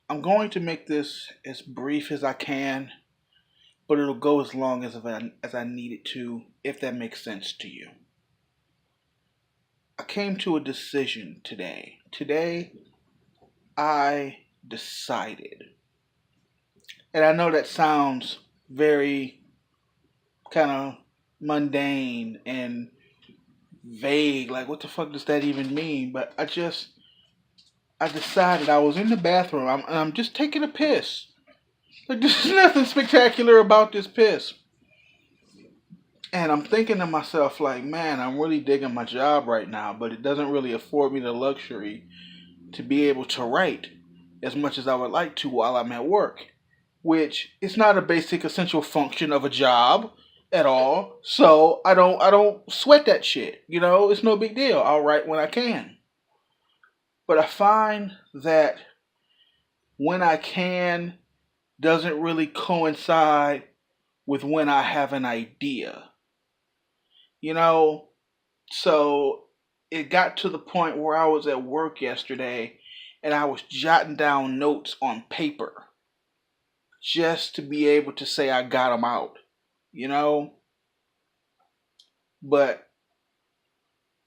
I'm going to make this as brief as I can, but it'll go as long as I need it to, if that makes sense to you. I came to a decision today. Today, I decided. And I know that sounds very kind of mundane and vague. Like, what the fuck does that even mean? But I decided I was in the bathroom. I'm just taking a piss. Like, there's nothing spectacular about this piss. And I'm thinking to myself, like, man, I'm really digging my job right now, but it doesn't really afford me the luxury to be able to write as much as I would like to while I'm at work, which is not a basic essential function of a job at all. So I don't sweat that shit. It's no big deal. I'll write when I can. But I find that when I can doesn't really coincide with when I have an idea. You know, so it got to the point where I was at work yesterday and I was jotting down notes on paper just to be able to say I got them out, you know? But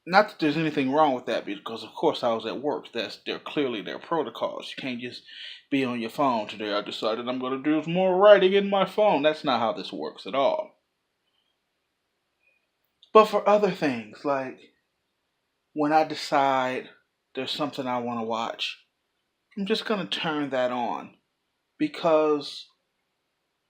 not that there's anything wrong with that, because of course I was at work. They're clearly their protocols. You can't just be on your phone. Today I decided I'm going to do more writing in my phone. That's not how this works at all. But for other things, like when I decide there's something I want to watch, I'm just going to turn that on because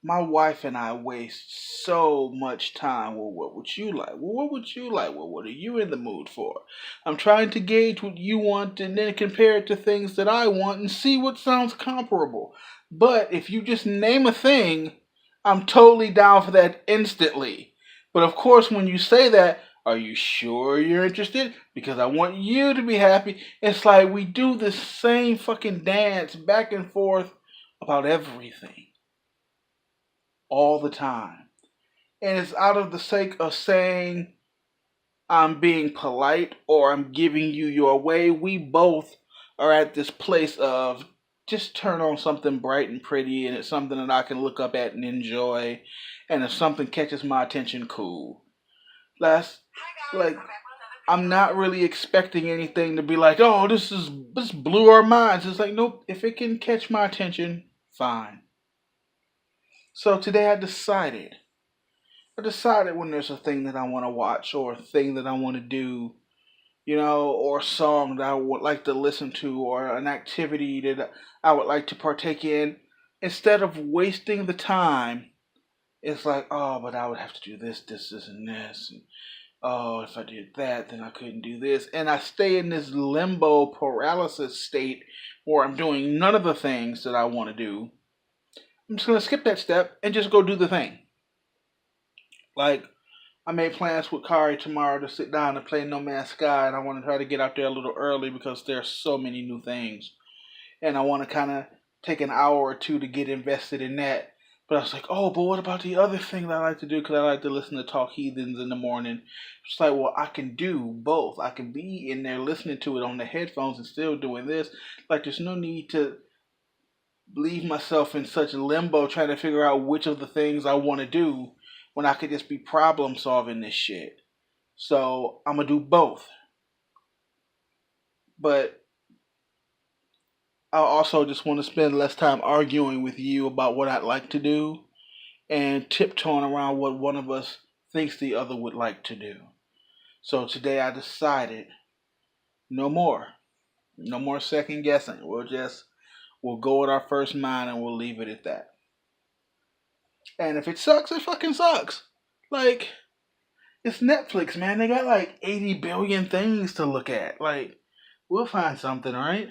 my wife and I waste so much time. Well, what would you like? Well, what would you like? Well, what are you in the mood for? I'm trying to gauge what you want and then compare it to things that I want and see what sounds comparable. But if you just name a thing, I'm totally down for that instantly. But of course, when you say that, are you sure you're interested? Because I want you to be happy. It's like we do this same fucking dance back and forth about everything all the time. And it's out of the sake of saying I'm being polite or I'm giving you your way. We both are at this place of just turn on something bright and pretty and it's something that I can look up at and enjoy. And if something catches my attention, cool. That's like I'm not really expecting anything to be like, oh, this blew our minds. It's like, nope, if it can catch my attention, fine. So today I decided when there's a thing that I want to watch or a thing that I want to do, or a song that I would like to listen to or an activity that I would like to partake in, instead of wasting the time, it's like, oh, but I would have to do this, and this. And, oh, if I did that, then I couldn't do this. And I stay in this limbo paralysis state where I'm doing none of the things that I want to do. I'm just going to skip that step and just go do the thing. Like, I made plans with Kari tomorrow to sit down and play No Man's Sky, and I want to try to get out there a little early because there's so many new things. And I want to kind of take an hour or two to get invested in that. But I was like, oh, but what about the other thing that I like to do? Because I like to listen to Talk Heathens in the morning. It's like, well, I can do both. I can be in there listening to it on the headphones and still doing this. Like, there's no need to leave myself in such limbo trying to figure out which of the things I want to do when I could just be problem solving this shit. So I'm gonna do both. But I also just want to spend less time arguing with you about what I'd like to do and tiptoeing around what one of us thinks the other would like to do. So today I decided no more. No more second guessing. We'll go with our first mind and we'll leave it at that. And if it sucks, it fucking sucks. Like, it's Netflix, man. They got like 80 billion things to look at. Like, we'll find something, alright?